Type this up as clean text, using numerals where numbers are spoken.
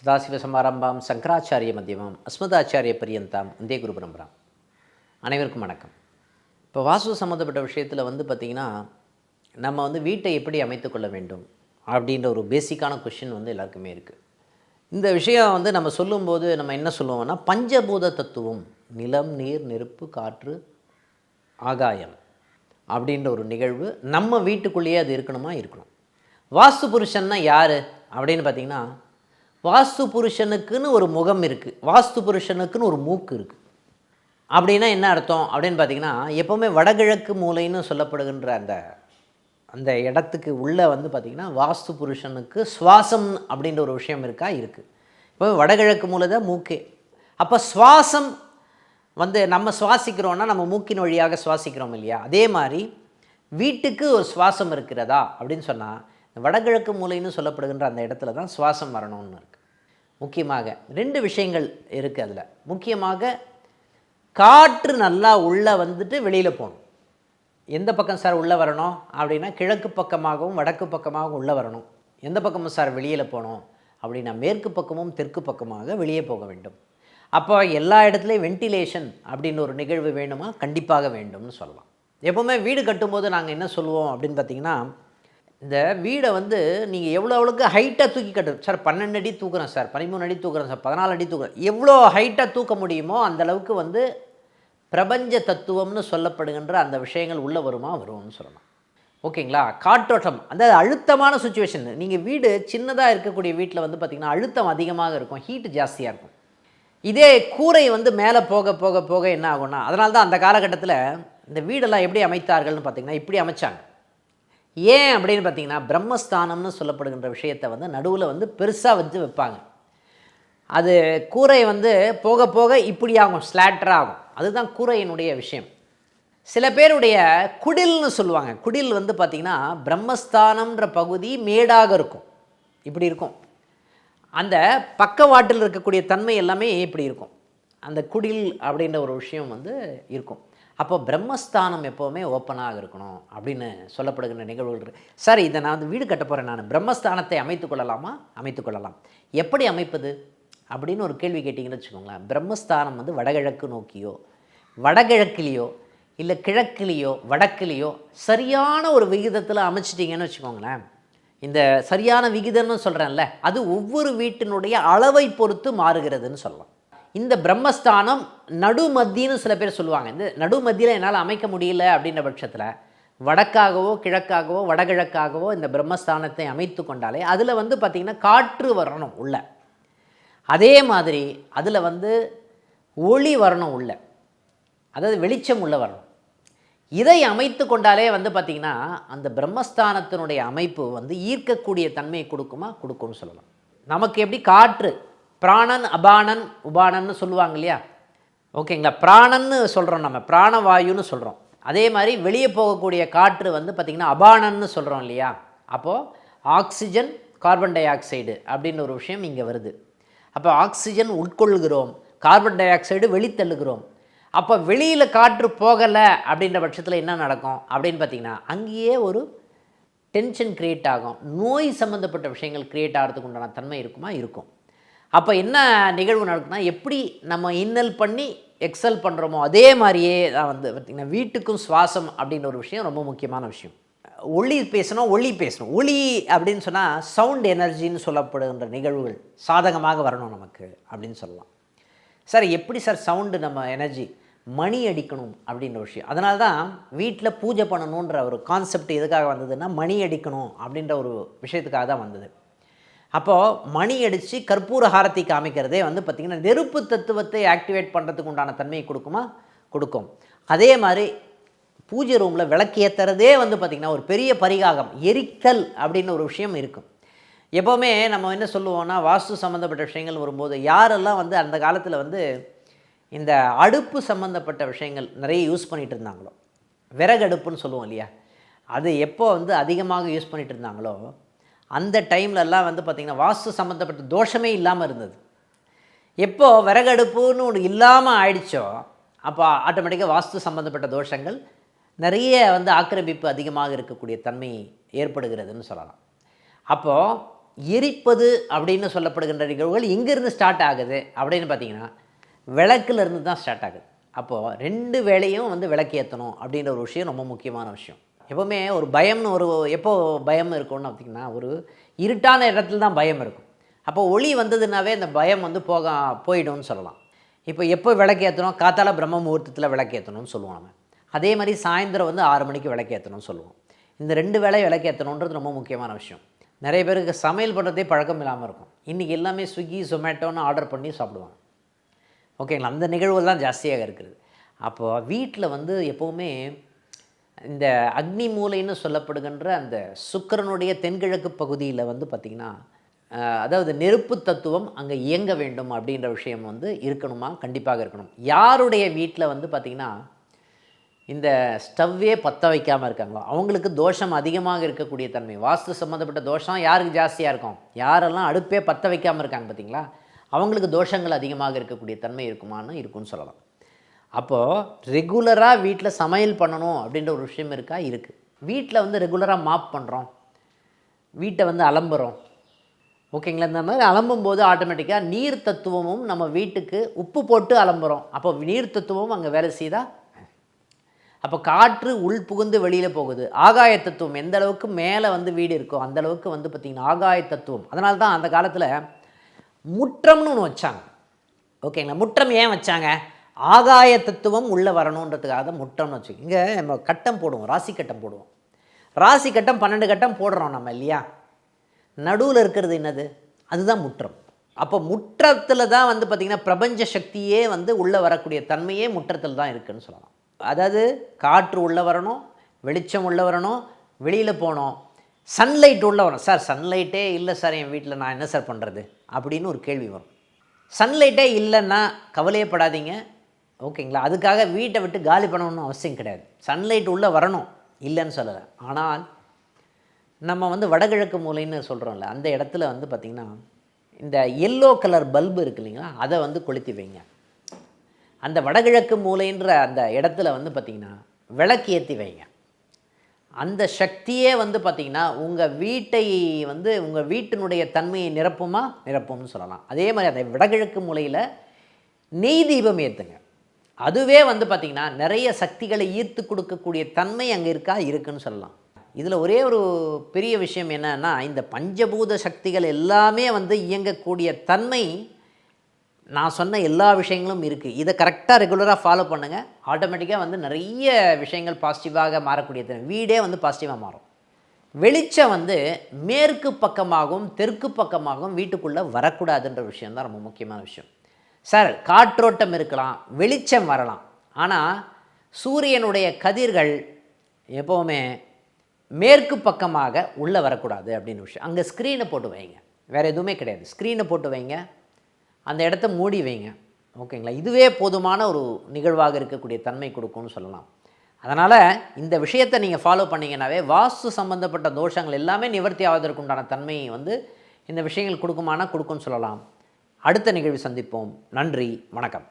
சதாசிவசமாரம்பாம் சங்கராச்சாரிய மத்தியமாம் அஸ்மதாச்சாரிய பரியந்தாம் வந்தே குரு பரம்பராம். அனைவருக்கும் வணக்கம். இப்போ வாஸ்து சம்மந்தப்பட்ட விஷயத்தில் பார்த்திங்கன்னா நம்ம வீட்டை எப்படி அமைத்துக்கொள்ள வேண்டும் அப்படின்ற ஒரு பேசிக்கான கொஷின் எல்லாருக்குமே இருக்குது. இந்த விஷயம் நம்ம சொல்லும்போது நம்ம என்ன சொல்லுவோம்னா, பஞ்சபூத தத்துவம் நிலம், நீர், நெருப்பு, காற்று, ஆகாயம் அப்படின்ற ஒரு நிகழ்வு நம்ம வீட்டுக்குள்ளேயே அது இருக்கணும். வாஸ்து புருஷன்னா யார் அப்படின்னு பார்த்திங்கன்னா, வாஸ்து புருஷனுக்குன்னு ஒரு முகம் இருக்குது, வாஸ்து புருஷனுக்குன்னு ஒரு மூக்கு இருக்குது. அப்படின்னா என்ன அர்த்தம் அப்படின்னு பார்த்திங்கன்னா, எப்போவுமே வடகிழக்கு மூலைன்னு சொல்லப்படுகின்ற அந்த இடத்துக்கு உள்ளே பார்த்திங்கன்னா வாஸ்து புருஷனுக்கு சுவாசம் அப்படின்ற ஒரு விஷயம் இருக்குது. இப்போ வடகிழக்கு மூலை தான் மூக்கே. அப்போ சுவாசம் நம்ம சுவாசிக்கிறோன்னா நம்ம மூக்கின் வழியாக சுவாசிக்கிறோம் இல்லையா? அதே மாதிரி வீட்டுக்கு ஒரு சுவாசம் இருக்கிறதா அப்படின்னு சொன்னால் வடகிழக்கு மூலைன்னு சொல்லப்படுகின்ற அந்த இடத்துல தான் சுவாசம் வரணும்னு இருக்குது. முக்கியமாக 2 விஷயங்கள் இருக்குது அதில். முக்கியமாக காற்று நல்லா உள்ளே வெளியில் போகணும். எந்த பக்கம் சார் உள்ளே வரணும் அப்படின்னா, கிழக்கு பக்கமாகவும் வடக்கு பக்கமாகவும் உள்ளே வரணும். எந்த பக்கமும் சார் வெளியில் போகணும் அப்படின்னா, மேற்கு பக்கமும் தெற்கு பக்கமாக வெளியே போக வேண்டும். அப்போ எல்லா இடத்துலையும் வென்டிலேஷன் அப்படின்னு ஒரு நிகழ்வு வேணுமா? கண்டிப்பாக வேண்டும்னு சொல்லலாம். எப்போவுமே வீடு கட்டும்போது நாங்கள் என்ன சொல்லுவோம் அப்படின்னு பார்த்திங்கன்னா, இந்த வீடை நீங்கள் எவ்வளோவுக்கு ஹைட்டாக தூக்கி கட்டுறோம் சார், 12 அடி தூக்குறேன் சார், 13 அடி தூக்குறேன் சார், 14 அடி தூக்குறேன், எவ்வளோ ஹைட்டாக தூக்க முடியுமோ அந்தளவுக்கு பிரபஞ்ச தத்துவம்னு சொல்லப்படுகின்ற அந்த விஷயங்கள் உள்ளே வரும்னு சொல்லலாம். ஓகேங்களா? காற்றோட்டம், அந்த அழுத்தமான சுச்சுவேஷன். நீங்கள் வீடு சின்னதாக இருக்கக்கூடிய வீட்டில் பார்த்திங்கன்னா அழுத்தம் அதிகமாக இருக்கும், ஹீட்டு ஜாஸ்தியாக இருக்கும். இதே கூரை மேலே போக போக போக என்ன ஆகும்னா, அதனால தான் அந்த காலகட்டத்தில் இந்த வீடெல்லாம் எப்படி அமைத்தார்கள்னு பார்த்திங்கன்னா இப்படி அமைச்சாங்க. ஏன் அப்படின்னு பார்த்திங்கன்னா, பிரம்மஸ்தானம்னு சொல்லப்படுகின்ற விஷயத்தை நடுவில் பெருசாக வைப்பாங்க. அது கூரை போக போக இப்படி ஆகும், ஸ்லாட்டர் ஆகும். அதுதான் கூரையினுடைய விஷயம். சில பேருடைய குடில்னு சொல்லுவாங்க. குடில் பார்த்திங்கன்னா பிரம்மஸ்தானம்ன்ற பகுதி மேடாக இருக்கும், இப்படி இருக்கும். அந்த பக்கவாட்டில் இருக்கக்கூடிய தன்மை எல்லாமே இப்படி இருக்கும். அந்த குடில் அப்படின்ற ஒரு விஷயம் இருக்கும். அப்போ பிரம்மஸ்தானம் எப்போவுமே ஓப்பனாக இருக்கணும் அப்படின்னு சொல்லப்படுகின்ற நிகழ்வுகள் இருக்குது. சார், இதை நான் வீடு கட்ட போகிறேன், நான் பிரம்மஸ்தானத்தை அமைத்துக்கொள்ளலாமா? அமைத்துக்கொள்ளலாம். எப்படி அமைப்பது அப்படின்னு ஒரு கேள்வி கேட்டிங்கன்னு வச்சுக்கோங்களேன். பிரம்மஸ்தானம் வடகிழக்கு நோக்கியோ, வடகிழக்கிலேயோ, இல்லை கிழக்கிலேயோ, வடக்கிலேயோ சரியான ஒரு விகிதத்தில் அமைச்சிட்டிங்கன்னு வச்சுக்கோங்களேன். இந்த சரியான விகிதம்னு சொல்கிறேன்ல, அது ஒவ்வொரு வீட்டினுடைய அளவை பொறுத்து மாறுகிறதுன்னு சொல்லலாம். இந்த பிரம்மஸ்தானம் நடுமத்தின்னு சில பேர் சொல்லுவாங்க. இந்த நடுமத்தியில் என்னால் அமைக்க முடியல அப்படின்ற பட்சத்தில் வடக்காகவோ கிழக்காகவோ வடகிழக்காகவோ இந்த பிரம்மஸ்தானத்தை அமைத்து கொண்டாலே அதில் பார்த்திங்கன்னா காற்று வரணும் உள்ள. அதே மாதிரி அதில் ஒளி வரணும் உள்ள, அதாவது வெளிச்சம் உள்ள வரணும். இதை அமைத்து கொண்டாலே பார்த்திங்கன்னா அந்த பிரம்மஸ்தானத்தினுடைய அமைப்பு ஈர்க்கக்கூடிய தன்மையை கொடுக்கும்னு சொல்லலாம். நமக்கு எப்படி காற்று பிராணன், அபானன், உபானன்னு சொல்லுவாங்க இல்லையா? ஓகேங்களா? பிராணன்னு சொல்கிறோம், நம்ம பிராணவாயுன்னு சொல்கிறோம். அதே மாதிரி வெளியே போகக்கூடிய காற்று பார்த்திங்கன்னா அபானன்னு சொல்கிறோம் இல்லையா? அப்போது ஆக்சிஜன், கார்பன் டை ஆக்சைடு அப்படின்னு ஒரு விஷயம் இங்கே வருது. அப்போ ஆக்சிஜன் உட்கொள்கிறோம், கார்பன் டை ஆக்சைடு வெளித்தள்ளுகிறோம். அப்போ வெளியில் காற்று போகலை அப்படின்ற பட்சத்தில் என்ன நடக்கும் அப்படின்னு பார்த்திங்கன்னா, அங்கேயே ஒரு டென்ஷன் க்ரியேட் ஆகும். நோய் சம்மந்தப்பட்ட விஷயங்கள் க்ரியேட் ஆகிறதுக்கு உண்டான தன்மை இருக்குமா? இருக்கும். அப்போ என்ன நிகழ்வு நடக்குன்னா, எப்படி நம்ம இன்னல் பண்ணி எக்ஸல் பண்ணுறோமோ அதே மாதிரியே தான் பார்த்திங்கன்னா வீட்டுக்கும் சுவாசம் அப்படின்ற ஒரு விஷயம் ரொம்ப முக்கியமான விஷயம். ஒளி பேசணும். ஒளி அப்படின்னு சொன்னால் சவுண்ட் எனர்ஜின்னு சொல்லப்படுகின்ற நிகழ்வுகள் சாதகமாக வரணும் நமக்கு அப்படின்னு சொல்லலாம். சார், எப்படி சார் சவுண்டு நம்ம எனர்ஜி? மணி அடிக்கணும் அப்படின்ற விஷயம். அதனால தான் வீட்டில் பூஜை பண்ணணுன்ற ஒரு கான்செப்ட் எதுக்காக வந்ததுன்னா, மணி அடிக்கணும் அப்படின்ற ஒரு விஷயத்துக்காக தான் வந்தது. அப்போது மணி அடித்து கற்பூர ஹாரத்தி காமிக்கிறதே பார்த்திங்கன்னா நெருப்பு தத்துவத்தை ஆக்டிவேட் பண்ணுறதுக்கு உண்டான தன்மையை கொடுக்கும். அதே மாதிரி பூஜை ரூமில் விளக்கு ஏற்றுறதே பார்த்திங்கன்னா ஒரு பெரிய பரிகாகம், எரித்தல் அப்படின்னு ஒரு விஷயம் இருக்கும். எப்போவுமே நம்ம என்ன சொல்லுவோம்னா, வாஸ்து சம்மந்தப்பட்ட விஷயங்கள் வரும்போது யாரெல்லாம் அந்த காலத்தில் இந்த அடுப்பு சம்மந்தப்பட்ட விஷயங்கள் நிறைய யூஸ் பண்ணிகிட்டு இருந்தாங்களோ, விறகடுப்புன்னு சொல்லுவோம் இல்லையா, அது எப்போ அதிகமாக யூஸ் பண்ணிகிட்டு இருந்தாங்களோ அந்த டைம்லலாம் பார்த்திங்கன்னா வாஸ்து சம்மந்தப்பட்ட தோஷமே இல்லாமல் இருந்தது. எப்போது விறகடுப்புன்னு ஒன்று இல்லாமல் ஆயிடுச்சோ அப்போ ஆட்டோமேட்டிக்காக வாஸ்து சம்மந்தப்பட்ட தோஷங்கள் நிறைய ஆக்கிரமிப்பு அதிகமாக இருக்கக்கூடிய தன்மை ஏற்படுகிறதுன்னு சொல்லலாம். அப்போது எரிப்பது அப்படின்னு சொல்லப்படுகின்ற நிகழ்வுகள் எங்கேருந்து ஸ்டார்ட் ஆகுது அப்படின்னு பார்த்தீங்கன்னா விளக்குலேருந்து தான் ஸ்டார்ட் ஆகுது. அப்போது 2 வேளையும் வந்து விளக்கு ஏற்றணும் அப்படின்ற ஒரு விஷயம் ரொம்ப முக்கியமான விஷயம். எப்போவுமே ஒரு பயம்னு எப்போ பயம் இருக்கும்னு பார்த்திங்கன்னா ஒரு இருட்டான இடத்துல தான் பயம் இருக்கும். அப்போ ஒளி வந்ததுனாவே அந்த பயம் வந்து போயிடும்னு சொல்லலாம். இப்போ எப்போ விளக்கு ஏற்றணும்? காத்தால பிரம்ம முகூர்த்தத்தில் விளக்கு ஏற்றணும்னு சொல்லுவோம் நம்ம. அதே மாதிரி சாயந்தரம் வந்து 6 மணிக்கு விளக்கு ஏற்றணும்னு சொல்லுவோம். இந்த 2 வேளை விளக்கு ஏற்றணுன்றது ரொம்ப முக்கியமான விஷயம். நிறைய பேருக்கு சமையல் பண்ணுறதே பழக்கம் இல்லாமல் இருக்கும். இன்றைக்கி எல்லாமே ஸ்விக்கி ஜொமேட்டோன்னு ஆர்டர் பண்ணி சாப்பிடுவாங்க. ஓகேங்களா? அந்த நிகழ்வு தான் ஜாஸ்தியாக இருக்குது. அப்போது வீட்டில் வந்து எப்போவுமே இந்த அக்னி மூலைன்னு சொல்லப்படுகின்ற அந்த சுக்கிரனுடைய தென்கிழக்கு பகுதியில் வந்து பார்த்திங்கன்னா அதாவது நெருப்பு தத்துவம் அங்கே இயங்க வேண்டும் அப்படின்ற விஷயம் வந்து இருக்கணுமா? கண்டிப்பாக இருக்கணும். யாருடைய வீட்டில் வந்து பார்த்திங்கன்னா இந்த ஸ்டவ்வே பற்ற வைக்காமல் இருக்காங்களோ அவங்களுக்கு தோஷம் அதிகமாக இருக்கக்கூடிய தன்மை, வாஸ்து சம்மந்தப்பட்ட தோஷம் யாருக்கு ஜாஸ்தியாக இருக்கும்? யாரெல்லாம் அடுப்பே பற்ற வைக்காமல் இருக்காங்க பார்த்திங்களா, அவங்களுக்கு தோஷங்கள் அதிகமாக இருக்கக்கூடிய தன்மை இருக்குன்னு சொல்லலாம். அப்போது ரெகுலராக வீட்டில் சமையல் பண்ணணும் அப்படின்ற ஒரு விஷயம் இருக்கா? இருக்குது. வீட்டில் வந்து ரெகுலராக மாப் பண்ணுறோம், வீட்டை வந்து அலம்புறோம். ஓகேங்களா? இந்த மாதிரி அலம்பும்போது ஆட்டோமேட்டிக்காக நீர் தத்துவமும் நம்ம வீட்டுக்கு உப்பு போட்டு அலம்புறோம். அப்போ நீர் தத்துவமும் அங்கே வேலை செய்தா, அப்போ காற்று உள் புகுந்து வெளியில் போகுது. ஆகாய தத்துவம் எந்த அளவுக்கு மேலே வந்து வீடு இருக்கோ அந்த அளவுக்கு வந்து பார்த்திங்கன்னா ஆகாய தத்துவம். அதனால தான் அந்த காலத்தில் முற்றம்னு ஒன்று வச்சாங்க. ஓகேங்களா? முற்றம் ஏன் வச்சாங்க? ஆகாய தத்துவம் உள்ளே வரணுன்றதுக்காக தான் முற்றம்னு வச்சுக்கோங்க. இங்கே நம்ம கட்டம் போடுவோம், ராசி கட்டம் போடுவோம். ராசி கட்டம் 12 கட்டம் போடுறோம் நம்ம இல்லையா? நடுவில் இருக்கிறது என்னது? அதுதான் முற்றம். அப்போ முற்றத்தில் தான் வந்து பார்த்திங்கன்னா பிரபஞ்ச சக்தியே வந்து உள்ளே வரக்கூடிய தன்மையே முற்றத்தில் தான் இருக்குதுன்னு சொல்லலாம். அதாவது காற்று உள்ளே வரணும், வெளிச்சம் உள்ளே வரணும், வெளியில் போகணும், சன்லைட் உள்ளே வரணும். சார் சன்லைட்டே இல்லை சார் என் வீட்டில், நான் என்ன சார் பண்ணுறது அப்படின்னு ஒரு கேள்வி வரும். சன்லைட்டே இல்லைன்னா கவலையப்படாதீங்க. ஓகேங்களா? அதுக்காக வீட்டை விட்டு காலி பண்ணணும்னு அவசியம் கிடையாது. சன்லைட் உள்ளே வரணும், இல்லைன்னு சொல்லலை. ஆனால் நம்ம வந்து வடகிழக்கு மூலைன்னு சொல்கிறோம்ல, அந்த இடத்துல வந்து பார்த்திங்கன்னா இந்த எல்லோ கலர் பல்பு இருக்குது இல்லைங்களா, அதை வந்து கொளுத்தி வைங்க. அந்த வடகிழக்கு மூலைன்ற அந்த இடத்துல வந்து பார்த்திங்கன்னா விளக்கு ஏற்றி வைங்க. அந்த சக்தியே வந்து பார்த்திங்கன்னா உங்கள் வீட்டை வந்து உங்கள் வீட்டினுடைய தன்மையை நிரப்பும்னு சொல்லலாம். அதே மாதிரி அந்த வடகிழக்கு மூலையில் நெய் தீபம் ஏற்றுங்க. அதுவே வந்து பார்த்திங்கன்னா நிறைய சக்திகளை ஈர்த்து கொடுக்கக்கூடிய தன்மை அங்கே இருக்குன்னு சொல்லலாம். இதில் ஒரே ஒரு பெரிய விஷயம் என்னன்னா, இந்த பஞ்சபூத சக்திகள் எல்லாமே வந்து இயங்கக்கூடிய தன்மை நான் சொன்ன எல்லா விஷயங்களும் இருக்குது. இதை கரெக்டாக ரெகுலராக ஃபாலோ பண்ணுங்கள். ஆட்டோமேட்டிக்காக வந்து நிறைய விஷயங்கள் பாசிட்டிவாக மாறக்கூடிய தன்மை, வீடே வந்து பாசிட்டிவாக மாறும். வெளிச்சம் வந்து மேற்கு பக்கமாகவும் தெற்கு பக்கமாகவும் வீட்டுக்குள்ளே வரக்கூடாதுன்ற விஷயந்தான் ரொம்ப முக்கியமான விஷயம். சார் காற்றோட்டம் இருக்கலாம், வெளிச்சம் வரலாம், ஆனால் சூரியனுடைய கதிர்கள் எப்போவுமே மேற்கு பக்கமாக உள்ளே வரக்கூடாது அப்படின்னு விஷயம். அங்கே ஸ்க்ரீனை போட்டு வைங்க, வேறு எதுவுமே கிடையாது. ஸ்க்ரீனை போட்டு வைங்க, அந்த இடத்த மூடி வைங்க. ஓகேங்களா? இதுவே போதுமான ஒரு நிகழ்வாக இருக்கக்கூடிய தன்மை கொடுக்கும்னு சொல்லலாம். அதனால் இந்த விஷயத்தை நீங்கள் ஃபாலோ பண்ணிங்கன்னாவே வாஸ்து சம்பந்தப்பட்ட தோஷங்கள் எல்லாமே நிவர்த்தி ஆவதற்குண்டான தன்மையை வந்து இந்த விஷயங்கள் கொடுக்கும்னு சொல்லலாம். அடுத்த நிகழ்வு சந்திப்போம். நன்றி, வணக்கம்.